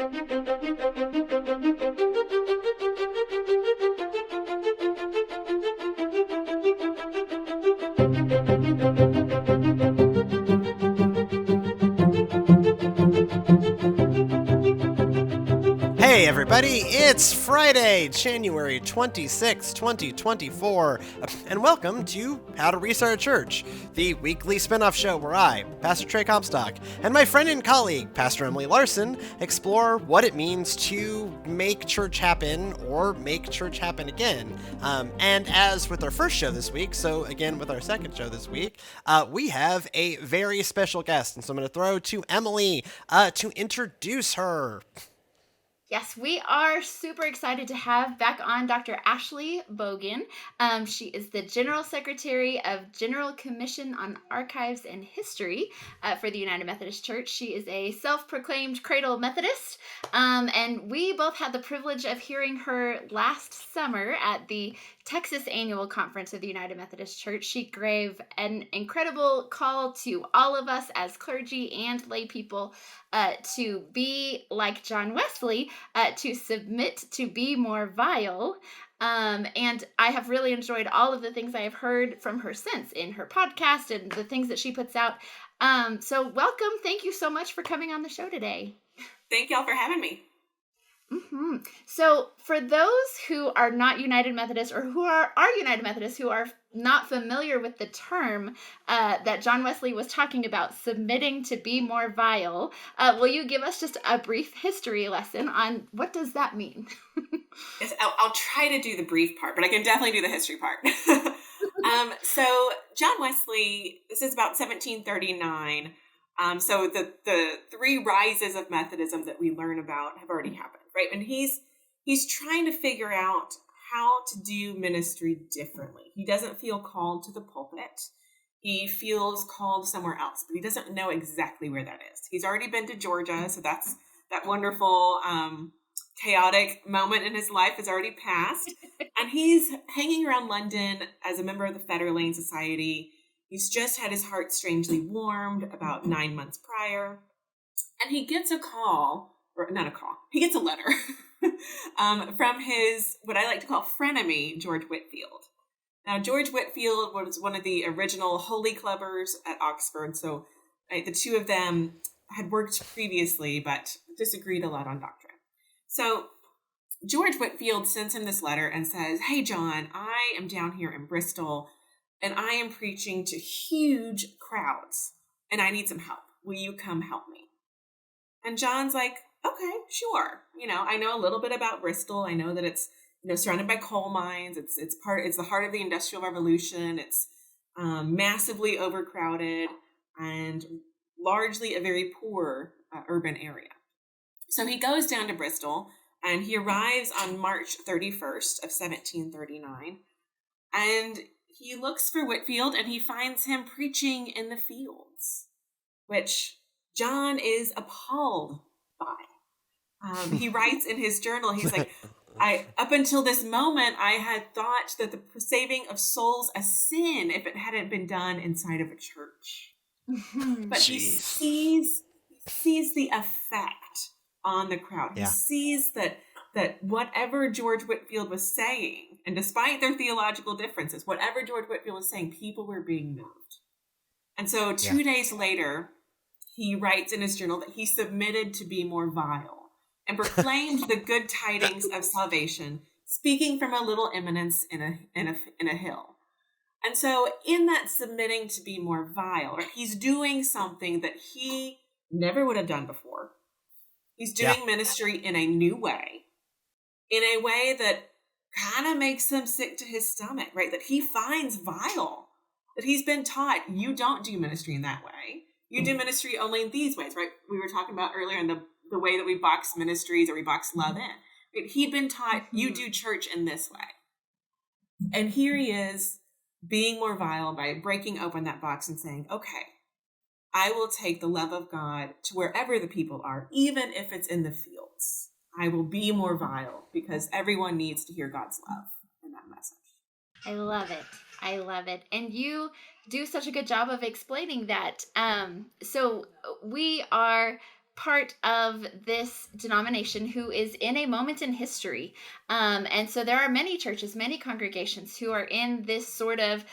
Hey everybody, it's Friday, January 26, 2024, and welcome to How to Restart Church, the weekly spin-off show where I, Pastor Trey Comstock, and my friend and colleague, Pastor Emily Larson, explore what it means to make church happen or make church happen again. And as with our first show this week, so again with our second show this week, we have a very special guest, and so I'm going to throw to Emily to introduce her. Yes, we are super excited to have back on Dr. Ashley Boggan. She is the General Secretary of General Commission on Archives and History for the United Methodist Church. She is a self-proclaimed cradle Methodist, and we both had the privilege of hearing her last summer at the Texas Annual Conference of the United Methodist Church. She gave an incredible call to all of us as clergy and lay people to be like John Wesley, to submit to be more vile. And I have really enjoyed all of the things I have heard from her since in her podcast and the things that she puts out. So welcome. Thank you so much for coming on the show today. Thank y'all for having me. Mm-hmm. So for those who are not United Methodist or who are United Methodists who are not familiar with the term that John Wesley was talking about, submitting to be more vile, will you give us just a brief history lesson on what does that mean? Yes, I'll try to do the brief part, but I can definitely do the history part. So John Wesley, this is about 1739. So the three rises of Methodism that we learn about have already happened, right? And he's trying to figure out how to do ministry differently. He doesn't feel called to the pulpit. He feels called somewhere else, but he doesn't know exactly where that is. He's already been to Georgia, so that's that wonderful chaotic moment in his life has already passed. And he's hanging around London as a member of the Fetter Lane Society. He's just had his heart strangely warmed about 9 months prior. And he gets a call, or not a call, he gets a letter from his, what I like to call frenemy, George Whitefield. Now, George Whitefield was one of the original Holy Clubbers at Oxford. So the two of them had worked previously, but disagreed a lot on doctrine. So George Whitefield sends him this letter and says, "Hey, John, I am down here in Bristol, and I am preaching to huge crowds, and I need some help. Will you come help me?" And John's like, "Okay, sure. I know a little bit about Bristol. I know that it's, surrounded by coal mines. It's the heart of the Industrial Revolution. It's massively overcrowded and largely a very poor urban area." So he goes down to Bristol, and he arrives on March 31st of 1739, and he looks for Whitefield, and he finds him preaching in the fields, which John is appalled by. He writes in his journal, he's like, up until this moment, I had thought that the saving of souls a sin if it hadn't been done inside of a church. But he sees the effect on the crowd. He sees that whatever George Whitefield was saying, and despite their theological differences, whatever George Whitefield was saying, people were being moved. And so 2 days later, he writes in his journal that he submitted to be more vile and proclaimed the good tidings of salvation, speaking from a little eminence in a hill. And so in that submitting to be more vile, right, he's doing something that he never would have done before. He's doing ministry in a new way, in a way that kind of makes him sick to his stomach, right? That he finds vile, that he's been taught, you don't do ministry in that way. You do ministry only in these ways, right? We were talking about earlier in the way that we box ministries or we box love in. Right? He'd been taught, you do church in this way. And here he is being more vile by breaking open that box and saying, okay, I will take the love of God to wherever the people are, even if it's in the fields. I will be more vile because everyone needs to hear God's love in that message. I love it. I love it. And you do such a good job of explaining that. So we are part of this denomination who is in a moment in history. And so there are many churches, many congregations who are in this sort of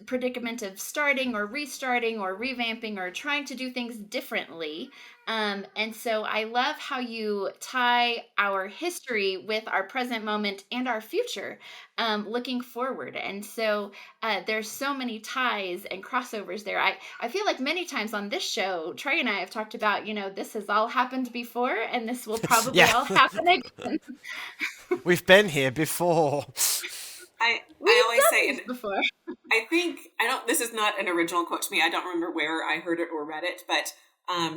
predicament of starting or restarting or revamping or trying to do things differently. And so I love how you tie our history with our present moment and our future, looking forward. And so there's so many ties and crossovers there. I feel like many times on this show, Trey and I have talked about, this has all happened before and this will probably all happen again. We've been here before. I always say before. This is not an original quote to me. I don't remember where I heard it or read it, but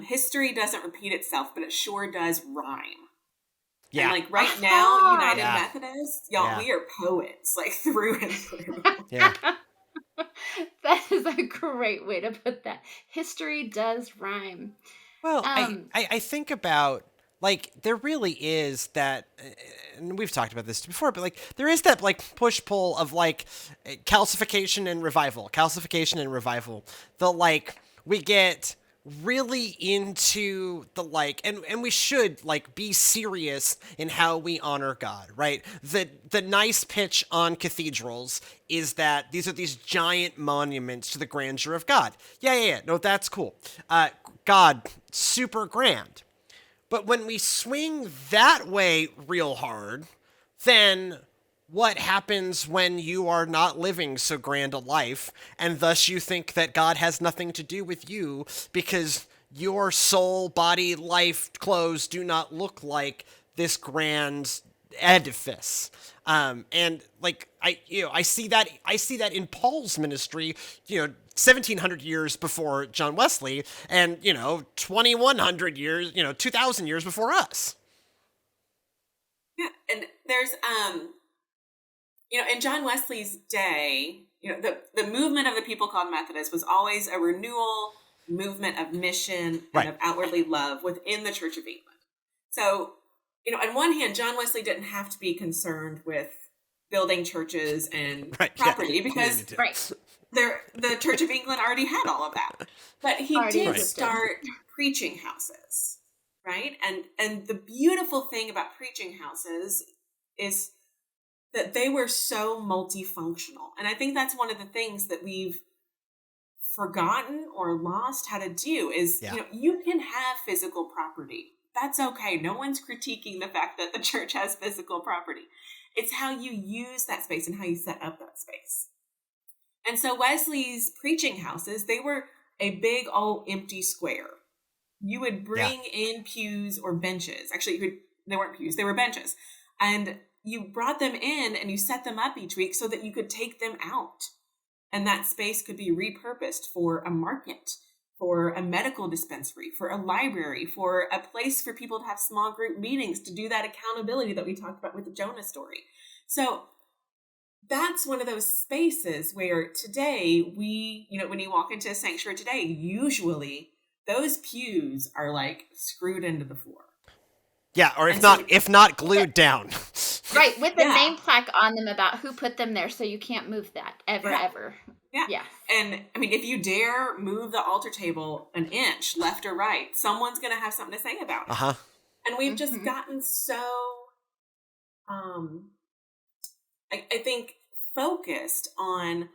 history doesn't repeat itself, but it sure does rhyme. Yeah. And right now, United Methodist, y'all, we are poets, through and through. Yeah. That is a great way to put that. History does rhyme. Well, I think about, there really is that, and we've talked about this before, but there is that push-pull of calcification and revival. We get really into and we should be serious in how we honor God, right? The nice pitch on cathedrals is that these are these giant monuments to the grandeur of God. Yeah. No, that's cool. God, super grand. But when we swing that way real hard, then what happens when you are not living so grand a life, and thus you think that God has nothing to do with you because your soul, body, life, clothes do not look like this grand edifice? And I see that in Paul's ministry, 1700 years before John Wesley, and 2100 years, 2000 years before us. Yeah, and there's in John Wesley's day, the movement of the people called Methodists was always a renewal movement of mission and of outwardly love within the Church of England. So, on one hand, John Wesley didn't have to be concerned with building churches and property because the Church of England already had all of that. But he did start preaching houses, right? And the beautiful thing about preaching houses is that they were so multifunctional. And I think that's one of the things that we've forgotten or lost how to do is, you can have physical property. That's okay. No one's critiquing the fact that the church has physical property. It's how you use that space and how you set up that space. And so Wesley's preaching houses, they were a big old empty square. You would bring in pews or benches. Actually, they weren't pews, they were benches. And you brought them in and you set them up each week so that you could take them out. And that space could be repurposed for a market, for a medical dispensary, for a library, for a place for people to have small group meetings, to do that accountability that we talked about with the Jonah story. So that's one of those spaces where today when you walk into a sanctuary today, usually those pews are screwed into the floor. Yeah, or if not glued down. Right, with the name plaque on them about who put them there, so you can't move that ever. Yeah. And if you dare move the altar table an inch left or right, someone's going to have something to say about it. And we've just gotten so, I think, focused on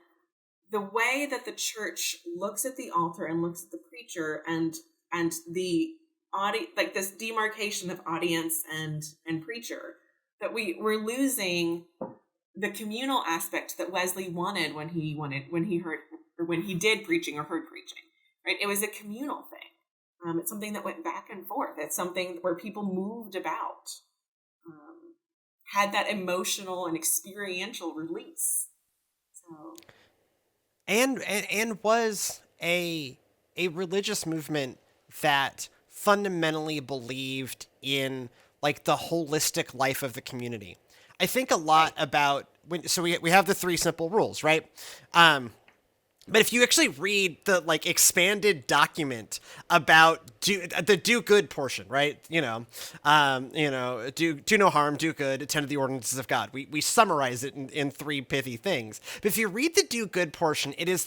the way that the church looks at the altar and looks at the preacher and the this demarcation of audience and preacher, that we're losing the communal aspect that Wesley wanted when he did preaching or heard preaching, right? It was a communal thing. It's something that went back and forth. It's something where people moved about, had that emotional and experiential release. So, and was a religious movement that fundamentally believed in the holistic life of the community. I think a lot about we have the 3 simple rules, right? But if you actually read the expanded document about the do good portion, right? Do no harm, do good, attend to the ordinances of God. We summarize it in 3 pithy things. But if you read the do good portion, it is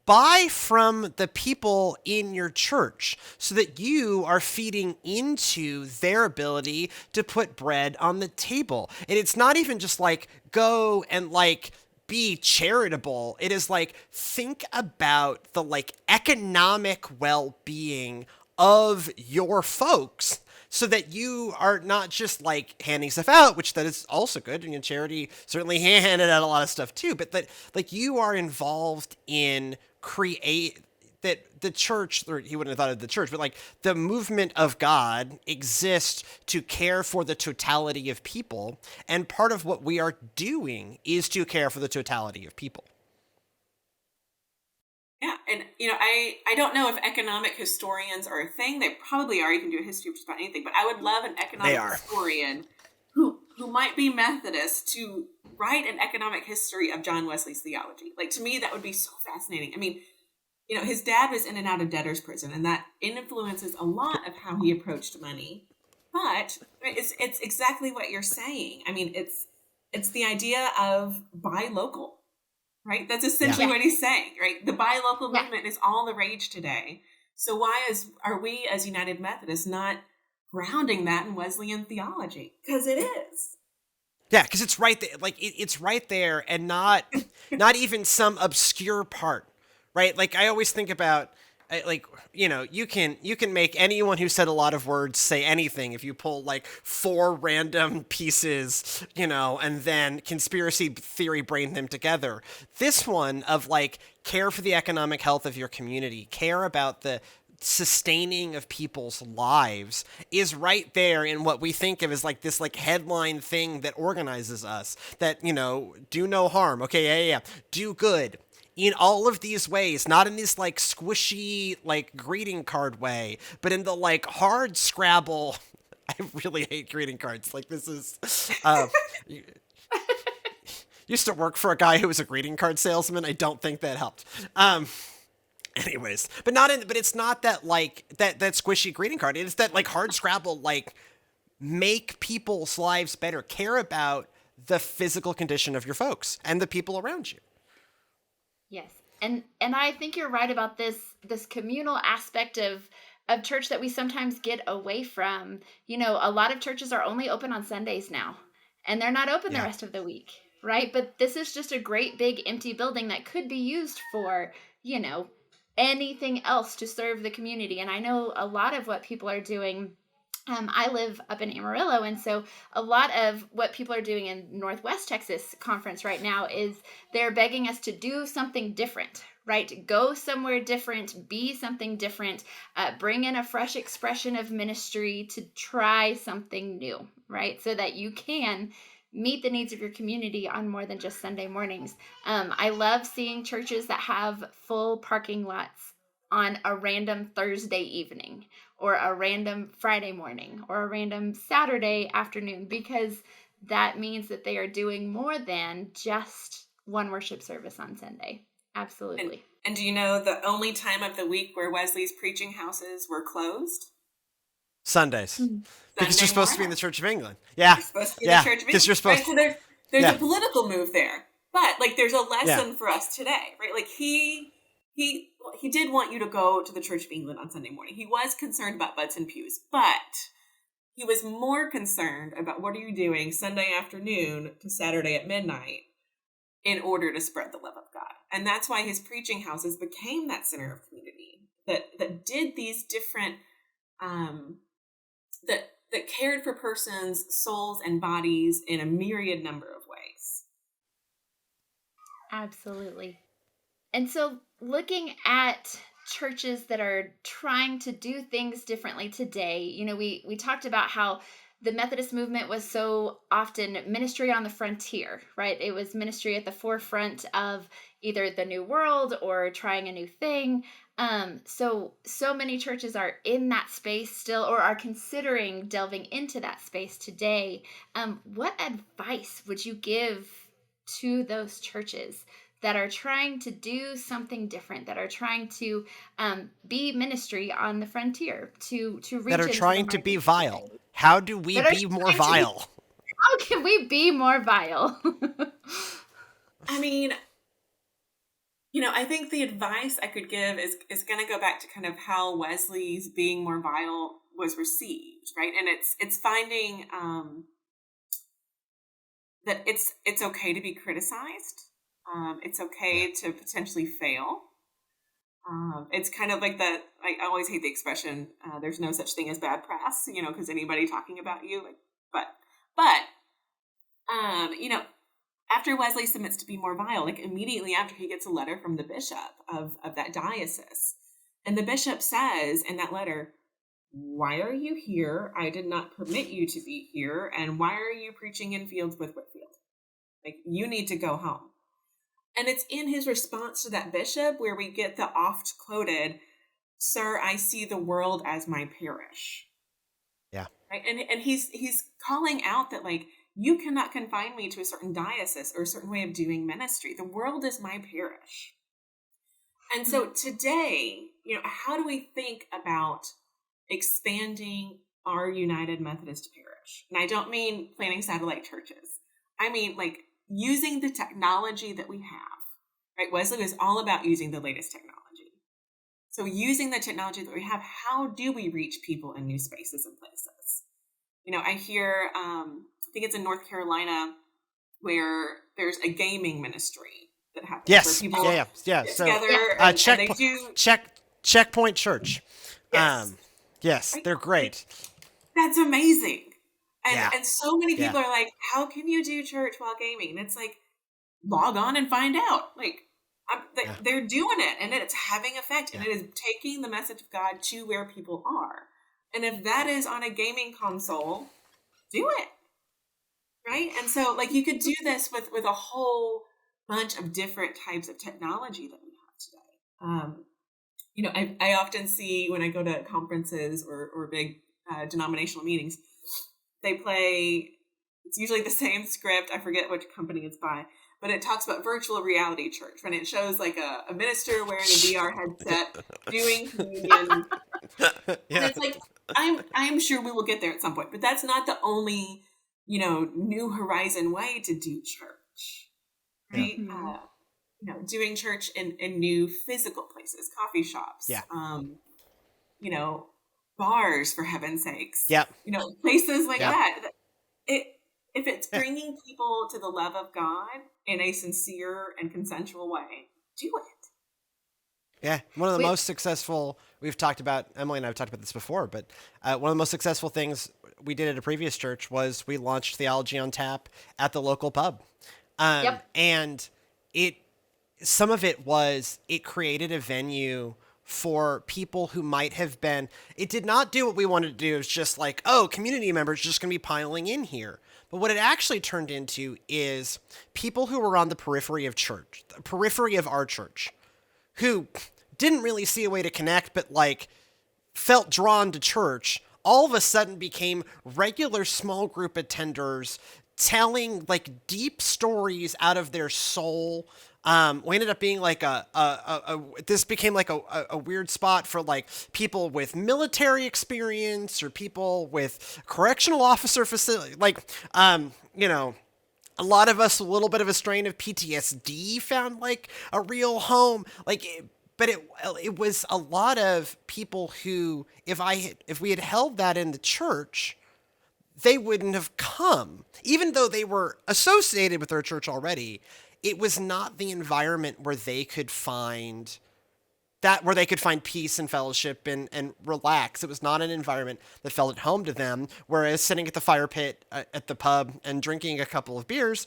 buy from the people in your church so that you are feeding into their ability to put bread on the table. And it's not even just like go and like be charitable. It is like think about the like economic well-being of your folks so that you are not just like handing stuff out, which that is also good. And charity certainly handed out a lot of stuff too, but that like you are involved in create that the church, or he wouldn't have thought of the church, but like the movement of God exists to care for the totality of people. And part of what we are doing is to care for the totality of people. Yeah, and I don't know if economic historians are a thing. They probably are. You can do a history of just about anything, but I would love an economic historian who might be Methodist to write an economic history of John Wesley's theology. Like, to me, that would be so fascinating. I mean, his dad was in and out of debtor's prison, and that influences a lot of how he approached money. But it's exactly what you're saying. I mean, it's the idea of buy local. Right? That's essentially what he's saying, right? The buy local movement is all the rage today. So why are we as United Methodists not grounding that in Wesleyan theology? Because it is. Yeah, because it's right there. Like it's right there, and not even some obscure part, right? Like I always think about, like you can make anyone who said a lot of words say anything if you pull like 4 random pieces, and then conspiracy theory brain them together. This one of like care for the economic health of your community, care about the sustaining of people's lives is right there in what we think of as like this like headline thing that organizes us, that do no harm, okay, yeah, do good in all of these ways, not in this like squishy like greeting card way, but in the like hard Scrabble. I really hate greeting cards. Like this is used to work for a guy who was a greeting card salesman. I don't think that helped. Anyways, but it's not that like that squishy greeting card. It's that like hard Scrabble, like make people's lives better, care about the physical condition of your folks and the people around you. Yes. And I think you're right about this communal aspect of church that we sometimes get away from. A lot of churches are only open on Sundays now, and they're not open the rest of the week, right? But this is just a great big empty building that could be used for, anything else to serve the community. And I know a lot of what people are doing. I live up in Amarillo, and so a lot of what people are doing in Northwest Texas Conference right now is they're begging us to do something different, right? Go somewhere different, be something different, bring in a fresh expression of ministry to try something new, right? So that you can meet the needs of your community on more than just Sunday mornings. I love seeing churches that have full parking lots on a random Thursday evening, or a random Friday morning, or a random Saturday afternoon, because that means that they are doing more than just one worship service on Sunday. Absolutely. And do you know the only time of the week where Wesley's preaching houses were closed? Sundays. Mm-hmm. Because you're supposed to be in the Church of England. Yeah. You're supposed to be in the Church of England. Because you're supposed to. So there's a political move there. But like there's a lesson for us today, right? Like he did want you to go to the Church of England on Sunday morning. He was concerned about butts and pews, but he was more concerned about what are you doing Sunday afternoon to Saturday at midnight in order to spread the love of God. And that's why his preaching houses became that center of community that did these different, that cared for persons' souls and bodies in a myriad number of ways. Absolutely. And so looking at churches that are trying to do things differently today, we talked about how the Methodist movement was so often ministry on the frontier, right? It was ministry at the forefront of either the new world or trying a new thing. So many churches are in that space still, or are considering delving into that space today. What advice would you give to those churches that are trying to do something different, that are trying to be ministry on the frontier, to reach that are trying to be vile? How do we be more vile? How can, can we be more vile? I mean, I think the advice I could give is going to go back to kind of how Wesley's being more vile was received, right? And it's finding that it's okay to be criticized. It's okay to potentially fail. It's kind of like I always hate the expression, there's no such thing as bad press, because anybody talking about you, but after Wesley submits to be more vile, like immediately after, he gets a letter from the bishop of that diocese. And the bishop says in that letter, "Why are you here? I did not permit you to be here. And why are you preaching in fields with Whitfield? Like, you need to go home." And it's in his response to that bishop where we get the oft quoted, "Sir, I see the world as my parish." Yeah. Right? And he's calling out that, like, you cannot confine me to a certain diocese or a certain way of doing ministry. The world is my parish. And so today, how do we think about expanding our United Methodist parish? And I don't mean planting satellite churches. I mean, like, using the technology that we have, right? Wesley was all about using the latest technology. So using the technology that we have, how do we reach people in new spaces and places? I hear, I think it's in North Carolina, where there's a gaming ministry that happens. Yes. Where people Yeah. get So, together and they do... Checkpoint Church. Yes. Yes, Right? they're great. That's amazing. Yeah. And so many people are like, how can you do church while gaming? And it's like, log on and find out. Like, they're doing it, and it's having effect, and it is taking the message of God to where people are. And if that is on a gaming console, do it. Right? And so, like, you could do this with a whole bunch of different types of technology that we have today. I often see when I go to conferences or big denominational meetings, they play, it's usually the same script. I forget which company it's by, but it talks about virtual reality church, when it shows like a minister wearing a VR headset doing communion. And it's like, I'm sure we will get there at some point, but that's not the only, New Horizon way to do church, right? Doing church in new physical places, coffee shops, bars, for heaven's sakes, places like that. If it's bringing people to the love of God in a sincere and consensual way, do it. Yeah, one of the most successful, we've talked about, Emily and I have talked about this before, but one of the most successful things we did at a previous church was we launched Theology on Tap at the local pub. And some of it was, it created a venue for people who might have been, it did not do what we wanted to do. It was just like, oh, community members just going to be piling in here. But what it actually turned into is people who were on the periphery of church, the periphery of our church, who didn't really see a way to connect, but like felt drawn to church, all of a sudden became regular small group attenders telling like deep stories out of their soul. We ended up being like this became like a weird spot for like people with military experience or people with correctional officer facility. Like, a lot of us, a little bit of a strain of PTSD found like a real home. But it was a lot of people who, if we had held that in the church, they wouldn't have come. Even though they were associated with our church already, it was not the environment where they could find peace and fellowship and relax. It was not an environment that felt at home to them. Whereas sitting at the fire pit at the pub and drinking a couple of beers,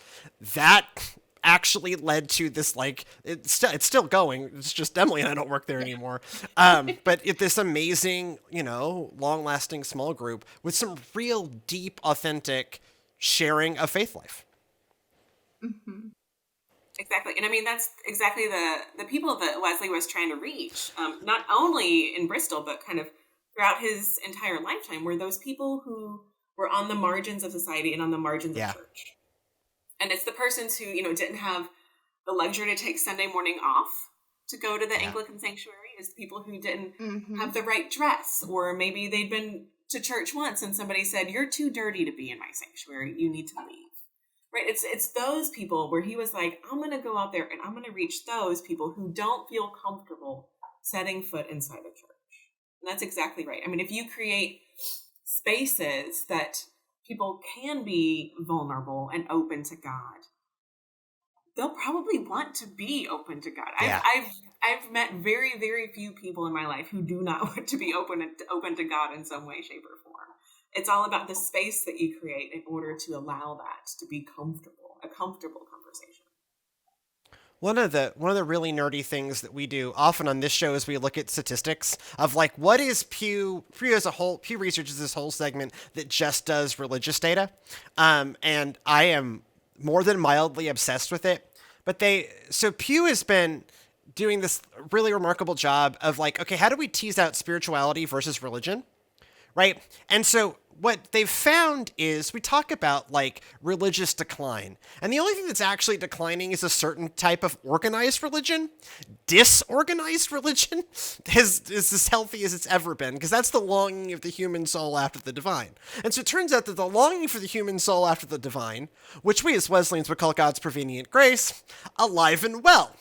that actually led to this, like, it's still going. It's just Emily and I don't work there anymore. But this amazing, long-lasting small group with some real deep, authentic sharing of faith life. Mm-hmm. Exactly. And I mean, that's exactly the people that Wesley was trying to reach, not only in Bristol, but kind of throughout his entire lifetime, were those people who were on the margins of society and on the margins of church. And it's the persons who, didn't have the luxury to take Sunday morning off to go to the Anglican sanctuary. It's the people who didn't have the right dress, or maybe they'd been to church once and somebody said, "You're too dirty to be in my sanctuary. You need to leave." right? It's those people where he was like, I'm going to go out there and I'm going to reach those people who don't feel comfortable setting foot inside a church. And that's exactly right. I mean, if you create spaces that people can be vulnerable and open to God, they'll probably want to be open to God. Yeah. I've met very, very few people in my life who do not want to be open to God in some way, shape, or form. It's all about the space that you create in order to allow that to be comfortable, a comfortable conversation. One of the really nerdy things that we do often on this show is we look at statistics of like, what is Pew as a whole. Pew Research is this whole segment that just does religious data. And I am more than mildly obsessed with it. But so Pew has been doing this really remarkable job of like, okay, how do we tease out spirituality versus religion? Right. And so what they've found is we talk about like religious decline. And the only thing that's actually declining is a certain type of organized religion. Disorganized religion is as healthy as it's ever been, because that's the longing of the human soul after the divine. And so it turns out that the longing for the human soul after the divine, which we as Wesleyans would call God's prevenient grace, alive and well.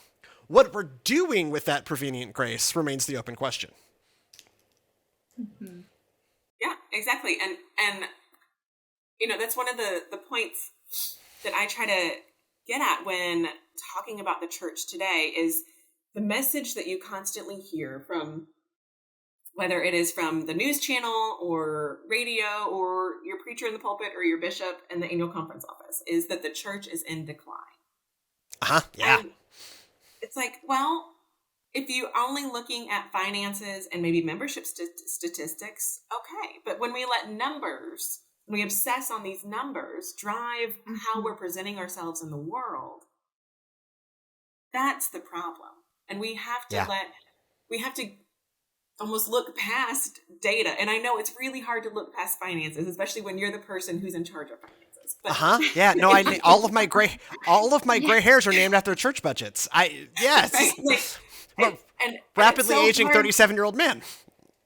What we're doing with that prevenient grace remains the open question. Mm-hmm. Yeah, exactly. And you know, that's one of the points that I try to get at when talking about the church today is the message that you constantly hear from, whether it is from the news channel or radio or your preacher in the pulpit or your bishop in the annual conference office, is that the church is in decline. Yeah. And it's like, well, if you're only looking at finances and maybe membership statistics, okay. But when we let numbers, when we obsess on these numbers, drive how we're presenting ourselves in the world, that's the problem. And we have to we have to almost look past data. And I know it's really hard to look past finances, especially when you're the person who's in charge of finances. But Yeah. No, all of my gray hairs are named after church budgets. Yes. Right? And rapidly aging 37-year-old man.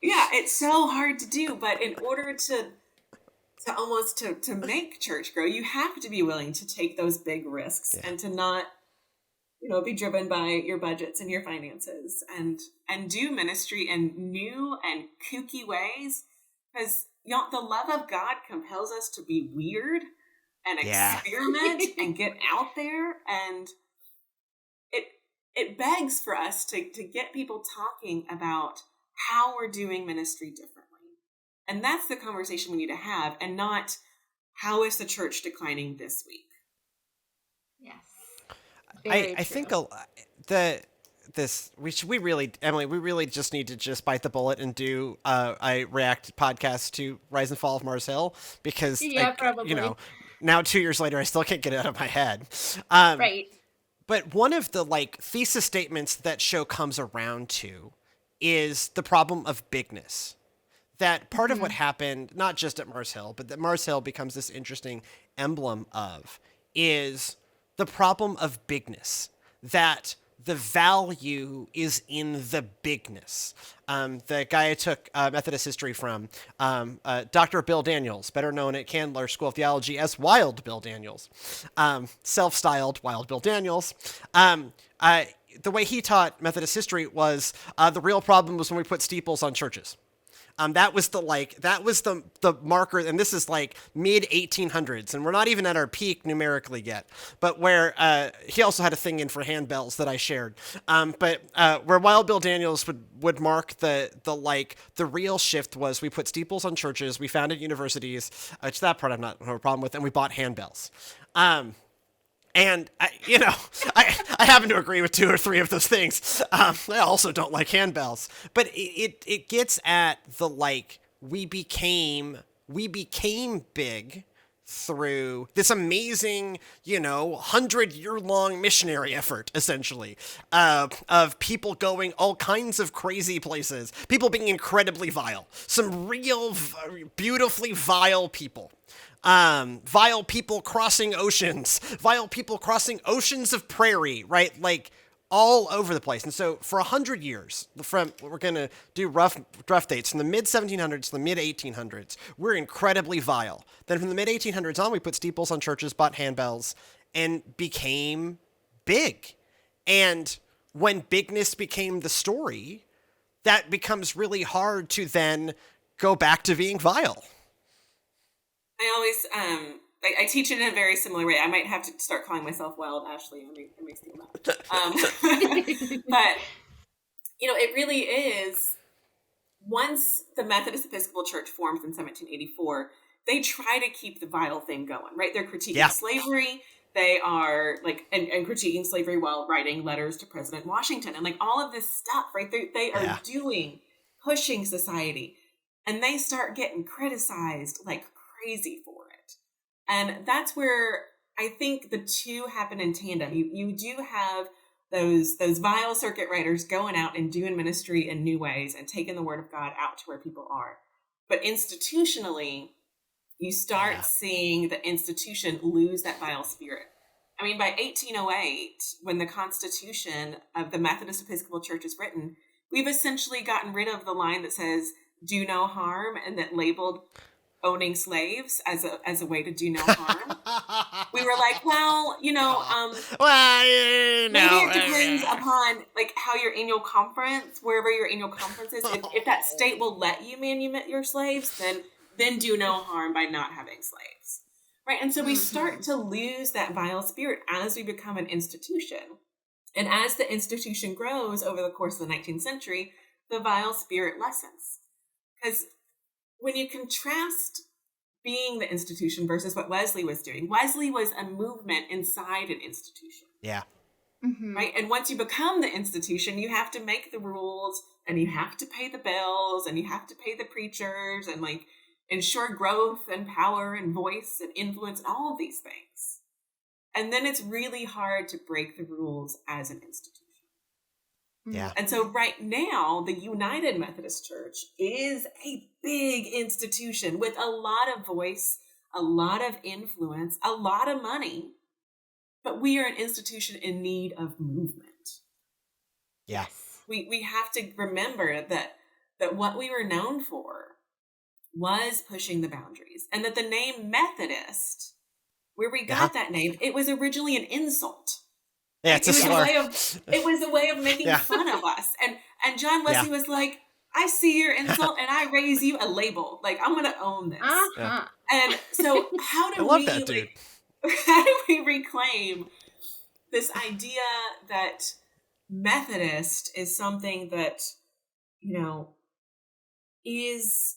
Yeah, it's so hard to do, but in order to make church grow, you have to be willing to take those big risks and to not, be driven by your budgets and your finances and do ministry in new and kooky ways, because the love of God compels us to be weird and experiment and get out there, and it begs for us to get people talking about how we're doing ministry differently. And that's the conversation we need to have, and not how is the church declining this week. Yes. I think Emily, we really just need to just bite the bullet and do a React podcast to Rise and Fall of Mars Hill, because probably. Now 2 years later I still can't get it out of my head. Right. But one of the thesis statements that show comes around to is the problem of bigness. That part of what happened, not just at Mars Hill, but that Mars Hill becomes this interesting emblem of, is the problem of bigness. That the value is in the bigness. The guy I took Methodist history from, Dr. Bill Daniels, better known at Candler School of Theology as Wild Bill Daniels, self-styled Wild Bill Daniels. The way he taught Methodist history was the real problem was when we put steeples on churches. That was the marker, and this is mid 1800s, and we're not even at our peak numerically yet. But where he also had a thing in for handbells that I shared. But where Wild Bill Daniels would mark the real shift was we put steeples on churches, we founded universities, which that part I'm not have a problem with, and we bought handbells. And I happen to agree with 2 or 3 of those things. I also don't like handbells, but it gets at the we became big through this amazing 100-year-long missionary effort, essentially, of people going all kinds of crazy places, people being incredibly vile, some real beautifully vile people. Vile people crossing oceans of prairie, right? all over the place. And so for 100 years, we're going to do rough dates, from the mid-1700s to the mid-1800s, we're incredibly vile. Then from the mid-1800s on, we put steeples on churches, bought handbells, and became big. And when bigness became the story, that becomes really hard to then go back to being vile. I always, I teach it in a very similar way. I might have to start calling myself Wild Ashley. I may steal that. But, it really is, once the Methodist Episcopal Church forms in 1784, they try to keep the vile thing going, right? They're critiquing slavery. They are and critiquing slavery while writing letters to President Washington and all of this stuff, right? They are pushing society, and they start getting criticized like crazy for it. And that's where I think the two happen in tandem. You do have those vile circuit riders going out and doing ministry in new ways and taking the word of God out to where people are. But institutionally, you start seeing the institution lose that vile spirit. I mean, by 1808, when the Constitution of the Methodist Episcopal Church is written, we've essentially gotten rid of the line that says, do no harm, and that labeled owning slaves as a way to do no harm. We were like, well, maybe it depends upon how your annual conference, wherever your annual conference is, if that state will let you manumit your slaves, then do no harm by not having slaves, right? And so we start to lose that vile spirit as we become an institution. And as the institution grows over the course of the 19th century, the vile spirit lessens. Because when you contrast being the institution versus what Wesley was doing, Wesley was a movement inside an institution. Yeah. Mm-hmm. Right? And once you become the institution, you have to make the rules, and you have to pay the bills, and you have to pay the preachers, and ensure growth and power and voice and influence and all of these things. And then it's really hard to break the rules as an institution. Yeah. And so right now, the United Methodist Church is a big institution with a lot of voice, a lot of influence, a lot of money. But we are an institution in need of movement. Yeah. We have to remember that what we were known for was pushing the boundaries, and that the name Methodist, where we got that name, it was originally an insult. Yeah, it's a slur. It was a way of making fun of us. And John Wesley was like, I see your insult and I raise you a label. I'm going to own this. Uh-huh. And so how do we reclaim this idea that Methodist is something that, is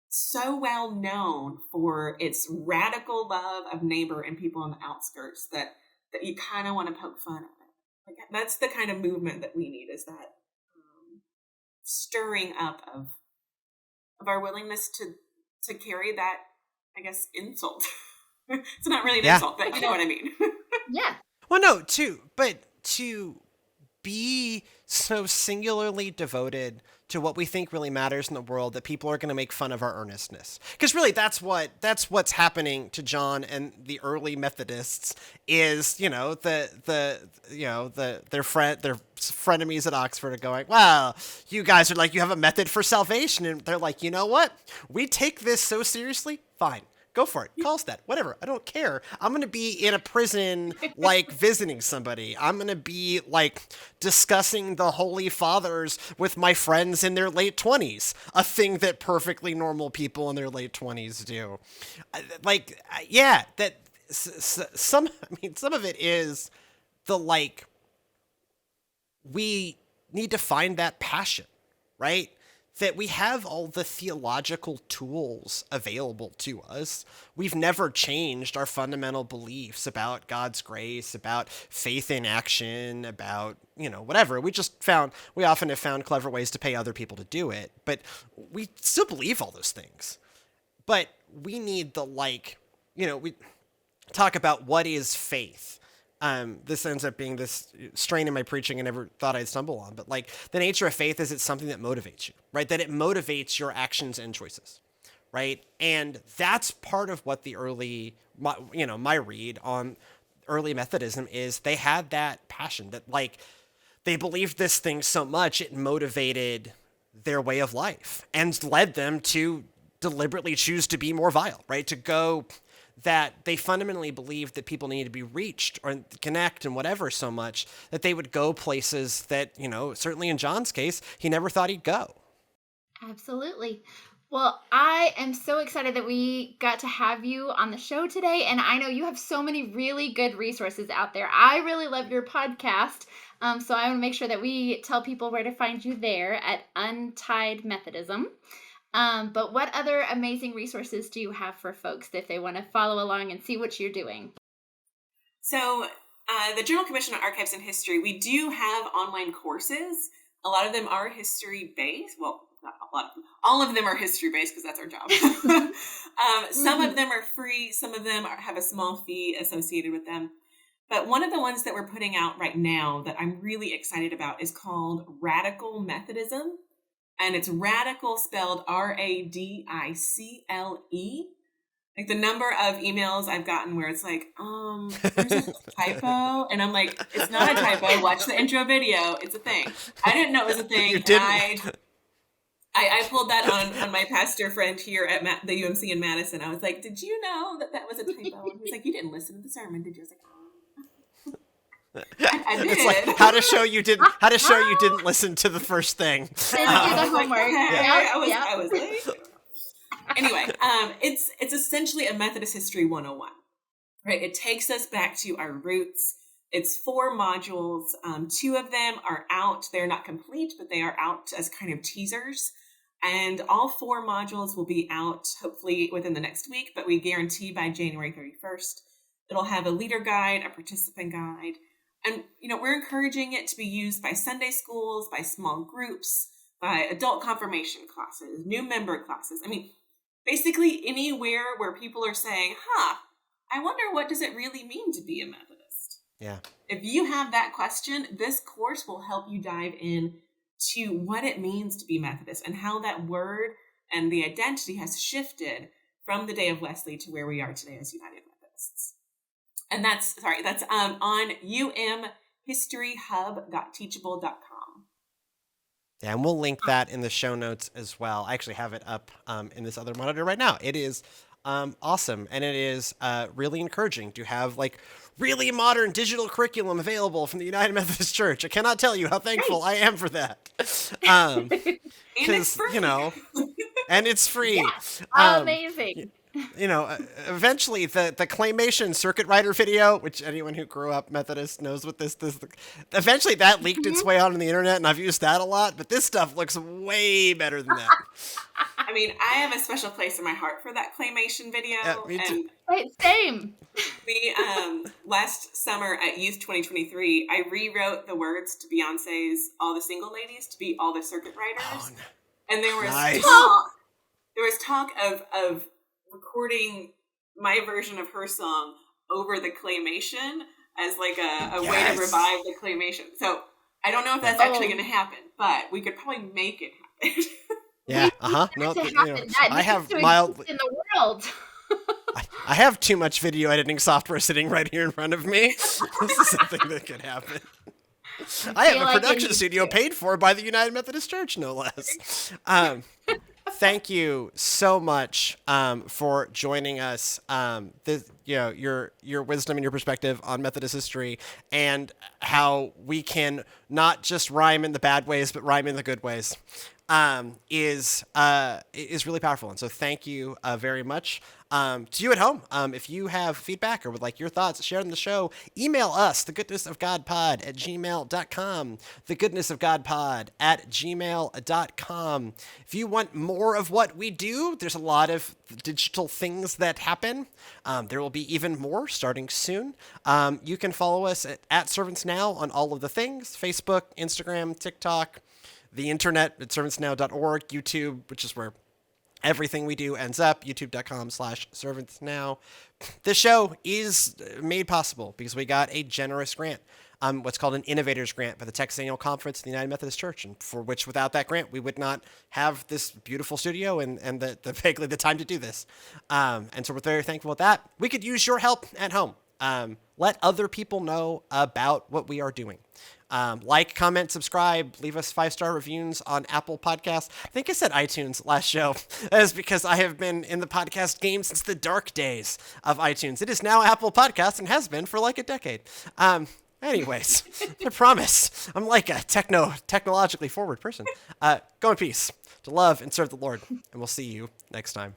so well known for its radical love of neighbor and people on the outskirts that you kind of want to poke fun at it. That's the kind of movement that we need, is that stirring up of our willingness to carry that, I guess, insult. It's not really an insult, but you know what I mean. Yeah. Well, no, but to be so singularly devoted to what we think really matters in the world that people are going to make fun of our earnestness. Because really that's what's happening to John and the early Methodists is, their frenemies at Oxford are going, well, you guys are you have a method for salvation. And they're like, you know what? We take this so seriously. Fine. Go for it. Call us that. Whatever. I don't care. I'm going to be in a prison, visiting somebody. I'm going to be, discussing the Holy Fathers with my friends in their late 20s. A thing that perfectly normal people in their late 20s do. Some of it is the, we need to find that passion, right? That we have all the theological tools available to us. We've never changed our fundamental beliefs about God's grace, about faith in action, about, whatever. We often have found clever ways to pay other people to do it, but we still believe all those things. But we need we talk about what is faith. This ends up being this strain in my preaching I never thought I'd stumble on. But the nature of faith is it's something that motivates you, right? That it motivates your actions and choices, right? And that's part of what the my read on early Methodism is. They had that passion that they believed this thing so much, it motivated their way of life and led them to deliberately choose to be more vile, right? To go that they fundamentally believed that people needed to be reached or connect and whatever so much that they would go places that, certainly in John's case, he never thought he'd go. Absolutely. Well, I am so excited that we got to have you on the show today. And I know you have so many really good resources out there. I really love your podcast. So I want to make sure that we tell people where to find you there at Untied Methodism. But what other amazing resources do you have for folks if they want to follow along and see what you're doing? So the General Commission on Archives and History, we do have online courses. A lot of them are history-based. Well, not a lot of them. All of them are history-based because that's our job. Some of them are free. Some of them have a small fee associated with them. But one of the ones that we're putting out right now that I'm really excited about is called Radical Methodism. And it's radical spelled Radicle. Like the number of emails I've gotten where it's like, there's a typo. And I'm like, it's not a typo. Watch the intro video. It's a thing. I didn't know it was a thing. You didn't. I pulled that on my pastor friend here at the UMC in Madison. I was like, did you know that was a typo? And he's like, you didn't listen to the sermon, did you? I was like, I did. It's like how to show you didn't listen to the first thing. Didn't do the homework. I was late. Anyway, it's essentially a Methodist History 101, right? It takes us back to our roots. It's 4 modules. 2 of them are out. They're not complete, but they are out as kind of teasers. And all 4 modules will be out hopefully within the next week, but we guarantee by January 31st. It'll have a leader guide, a participant guide. And, we're encouraging it to be used by Sunday schools, by small groups, by adult confirmation classes, new member classes. I mean, basically anywhere where people are saying, I wonder what does it really mean to be a Methodist? Yeah. If you have that question, this course will help you dive in to what it means to be Methodist and how that word and the identity has shifted from the day of Wesley to where we are today as United Methodists. And that's on umhistoryhub.teachable.com. Yeah, and we'll link that in the show notes as well. I actually have it up in this other monitor right now. It is awesome, and it is really encouraging to have really modern digital curriculum available from the United Methodist Church. I cannot tell you how thankful I am for that. Because, and it's free. Yeah. Amazing. Eventually the claymation circuit rider video, which anyone who grew up Methodist knows what this eventually that leaked its way onto the internet, and I've used that a lot, but this stuff looks way better than that. I mean, I have a special place in my heart for that claymation video. Yeah, me too. Right, same. We, last summer at Youth 2023, I rewrote the words to Beyonce's All the Single Ladies to be All the Circuit Riders. Oh, no. And there was talk of recording my version of her song over the claymation as a way to revive the claymation. So I don't know if that's actually going to happen, but we could probably make it happen. Yeah. No, I have mild in the world. I have too much video editing software sitting right here in front of me. This is something that could happen. I have a production studio paid for by the United Methodist Church, no less. Thank you so much for joining us. Your wisdom and your perspective on Methodist history and how we can not just rhyme in the bad ways, but rhyme in the good ways is really powerful. And so thank you very much. To you at home, if you have feedback or would like your thoughts shared on the show, email us, thegoodnessofgodpod@gmail.com, thegoodnessofgodpod@gmail.com. If you want more of what we do, there's a lot of digital things that happen. There will be even more starting soon. You can follow us at Servants Now on all of the things, Facebook, Instagram, TikTok, the internet at servantsnow.org, YouTube, which is where everything we do ends up, youtube.com/servantsnow. This show is made possible because we got a generous grant, what's called an Innovators Grant by the Texas Annual Conference of the United Methodist Church, and for which without that grant, we would not have this beautiful studio and the time to do this. And so we're very thankful with that. We could use your help at home. Let other people know about what we are doing. Like, comment, subscribe, leave us 5-star reviews on Apple Podcasts. I think I said iTunes last show. That is because I have been in the podcast game since the dark days of iTunes. It is now Apple Podcasts and has been for like a decade. Anyways, I promise I'm like a technologically forward person. Go in peace to love and serve the Lord, and we'll see you next time.